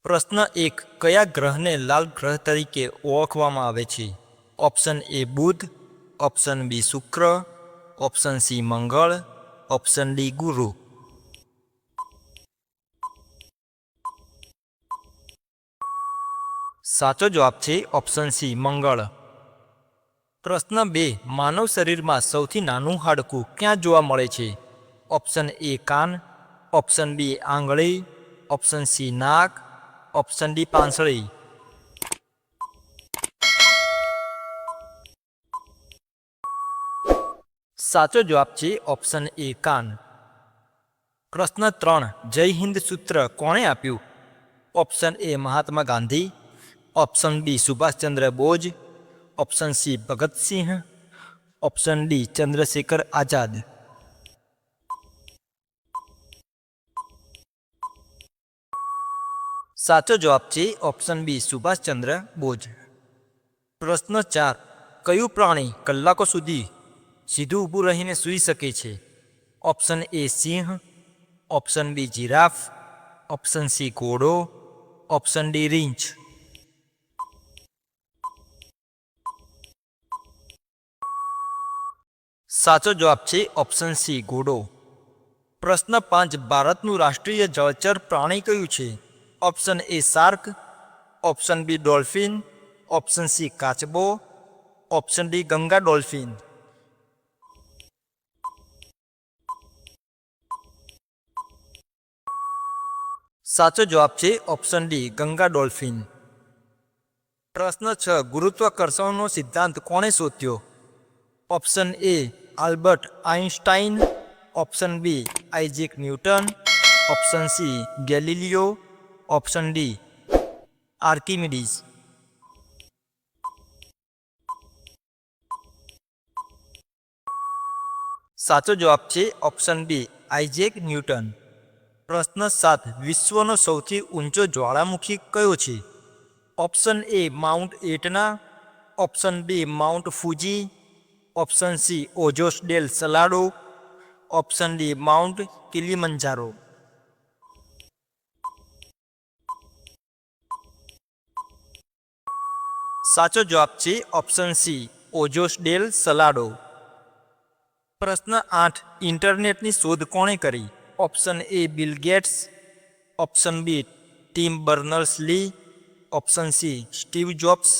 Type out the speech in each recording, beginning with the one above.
પ્રશ્ન 1. કયા ગ્રહને લાલ ગ્રહ તરીકે ઓળખવામાં આવે છે? ઓપ્શન એ બુધ, ઓપ્શન બી શુક્ર, ઓપ્શન સી મંગળ, ઓપ્શન ડી ગુરુ. સાચો જવાબ છે ઓપ્શન સી મંગળ. પ્રશ્ન 2. માનવ શરીરમાં સૌથી નાનું હાડકું ક્યાં જોવા મળે છે? ઓપ્શન એ કાન, ઓપ્શન બી આંગળી, ઓપ્શન સી નાક, ઓપ્શન ડી પાંસળી. સાચો જવાબ છે ઓપ્શન એ કાન. પ્રશ્ન 3. જય હિન્દ સૂત્ર કોણે આપ્યું? Option A Mahatma Gandhi, option B Subhashchandra Bose, option C Bhagat Singh, option D Chandrashekhar Azad. સાચો જવાબ છે ઓપ્શન બી સુભાષચંદ્ર બોઝ. પ્રશ્ન 4. કયું પ્રાણી કલાકો સુધી સીધું ઊભું રહીને સૂઈ શકે છે? ઓપ્શન એ સિંહ, option B giraffe, option C ઘોડો, ઓપ્શન ડી રીંછ. સાચો જવાબ છે ઓપ્શન સી ઘોડો. પ્રશ્ન 5. ભારતનું રાષ્ટ્રીય જળચર પ્રાણી કયું છે? Option A shark, option B dolphin, option C કાચબો, ઓપ્શન ડી ગંગા ડોલ્ફિન. સાચો જવાબ છે ઓપ્શન ડી ગંગા ડોલ્ફિન. પ્રશ્ન 6. ગુરુત્વાકર્ષણનો સિદ્ધાંત કોણે શોધ્યો? Option A Albert Einstein, option B Isaac Newton, option C Galileo, option D Archimedes. સાચો જવાબ છે ઓપ્શન બી આઇઝેક ન્યૂટન. પ્રશ્ન 7. વિશ્વનો સૌથી ઊંચો જ્વાળામુખી કયો છે? Option A mount Etna, option B mount Fuji, option C Ojos del Salado, option D mount Kilimanjaro. સાચો જવાબ છે option C Ojos del Salado. પ્રશ્ન 8. ઇન્ટરનેટની શોધ કોણે કરી? Option A Bill Gates, option B Tim Berners Lee, option C Steve Jobs,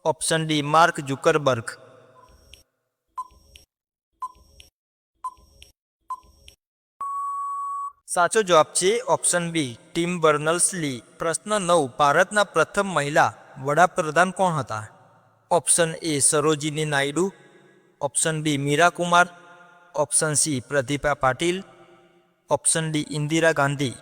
option D Mark Zuckerberg. સાચો જવાબ છે ઓપ્શન બી ટિમ બર્નર્સ લી. પ્રશ્ન 9. ભારતના પ્રથમ મહિલા વડાપ્રધાન કોણ હતા? Option A Sarojini Naidu, option B Meera Kumar, option C Pratibha Patil, option D Indira Gandhi.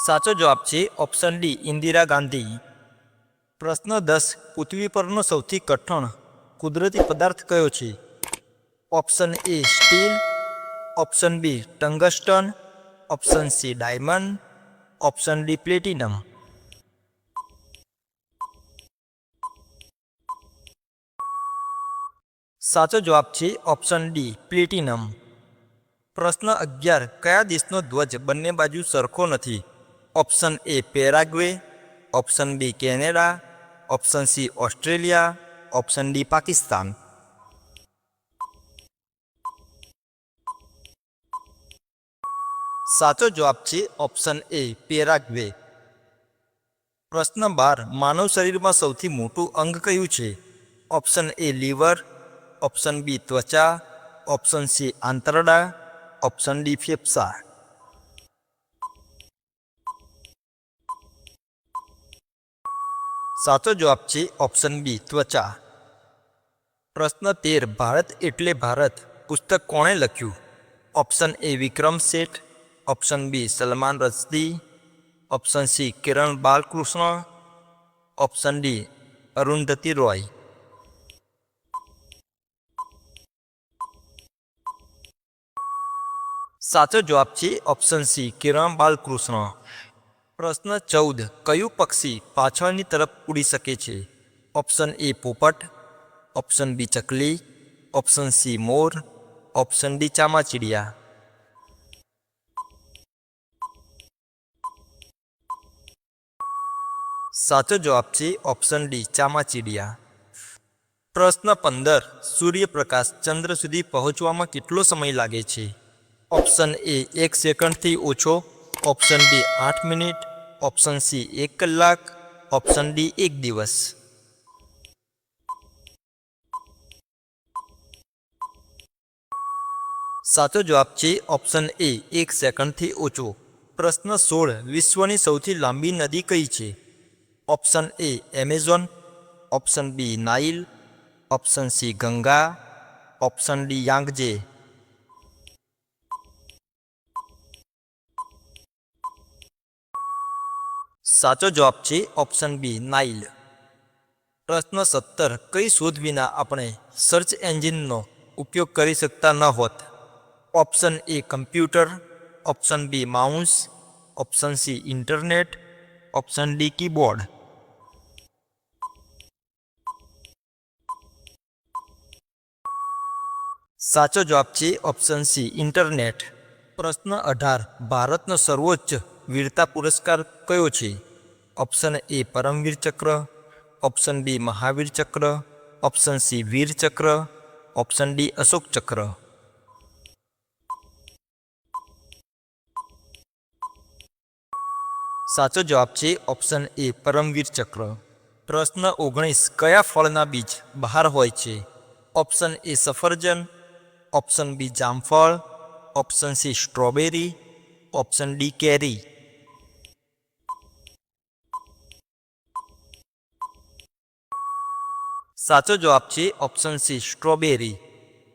સાચો જવાબ છે ઓપ્શન ડી ઇન્દિરા ગાંધી. પ્રશ્ન 10. પૃથ્વી પરનો સૌથી કઠણ કુદરતી પદાર્થ કયો છે? Option A steel, option B tungsten, option C diamond, option D platinum. સાચો જવાબ છે ઓપ્શન ડી પ્લેટિનમ. પ્રશ્ન 11. કયા દેશનો ધ્વજ બંને બાજુ સરખો નથી? Option A Paraguay, option B Canada, option C Australia, option D Pakistan. સાચો જવાબ છે ઓપ્શન એ પેરાગ્વે. પ્રશ્ન 12. માનવ શરીરમાં સૌથી મોટું અંગ કયું છે? Option A liver, option B ત્વચા, ઓપ્શન સી આંતરડા, ઓપ્શન ડી ફેફસા. સાચો જવાબ છે ઓપ્શન બી ત્વચા. પ્રશ્ન 13. ભારત એટલે ભારત પુસ્તક કોણે લખ્યું? Option A Vikram Seth, option B Salman Rushdie, option C Kiran Balkrishna, option D Arundhati Roy. સાચો જવાબ છે ઓપ્શન સી કિરણ બાલકૃષ્ણ. પ્રશ્ન 14. કયું પક્ષી પાછળની તરફ ઉડી શકે છે? ઓપ્શન એ પોપટ, ઓપ્શન બી ચકલી, ઓપ્શન સી મોર, ઓપ્શન ડી ચામાચીડિયા. સાચો જવાબ છે ઓપ્શન ડી ચામાચીડિયા. પ્રશ્ન 15. સૂર્યપ્રકાશ ચંદ્ર સુધી પહોંચવામાં કેટલો સમય લાગે છે? ઓપ્શન એ 1 સેકન્ડથી ઓછો, option B 8 minute, option C 1 કલાક, ઓપ્શન ડી 1 દિવસ. સાચો જવાબ છે ઓપ્શન એ 1 સેકન્ડથી ઓછો. પ્રશ્ન 16. વિશ્વની સૌથી લાંબી નદી કઈ છે? Option A Amazon, option B Nile, option C Ganga, option D Yangtze. સાચો જવાબ છે ઓપ્શન બી નાઇલ. પ્રશ્ન 17. કઈ શોધ વિના આપણે સર્ચ એન્જિનનો ઉપયોગ કરી શકતા ન હોત? Option A computer, option B mouse, option C internet, option D keyboard. સાચો જવાબ છે ઓપ્શન સી ઇન્ટરનેટ. પ્રશ્ન 18. ભારતનો સર્વોચ્ચ વીરતા પુરસ્કાર કયો છે? ઓપ્શન એ પરમવીર ચક્ર, ઓપ્શન બી મહાવીર ચક્ર, ઓપ્શન સી વીર ચક્ર, ઓપ્શન ડી અશોક ચક્ર. સાચો જવાબ છે ઓપ્શન એ પરમવીર ચક્ર. પ્રશ્ન 19. કયા ફળના બીજ બહાર હોય છે? ઓપ્શન એ સફરજન, ઓપ્શન બી જામફળ, option C strawberry, option D કેરી. સાચો જવાબ છે ઓપ્શન સી સ્ટ્રોબેરી.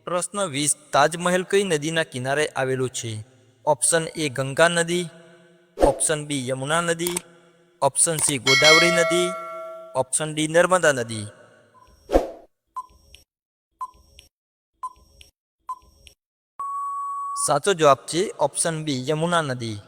પ્રશ્ન 20. તાજમહેલ કઈ નદીના કિનારે આવેલું છે? ઓપ્શન એ ગંગા નદી, ઓપ્શન બી યમુના નદી, ઓપ્શન સી ગોદાવરી નદી, ઓપ્શન ડી નર્મદા નદી. સાચો જવાબ છે ઓપ્શન બી યમુના નદી.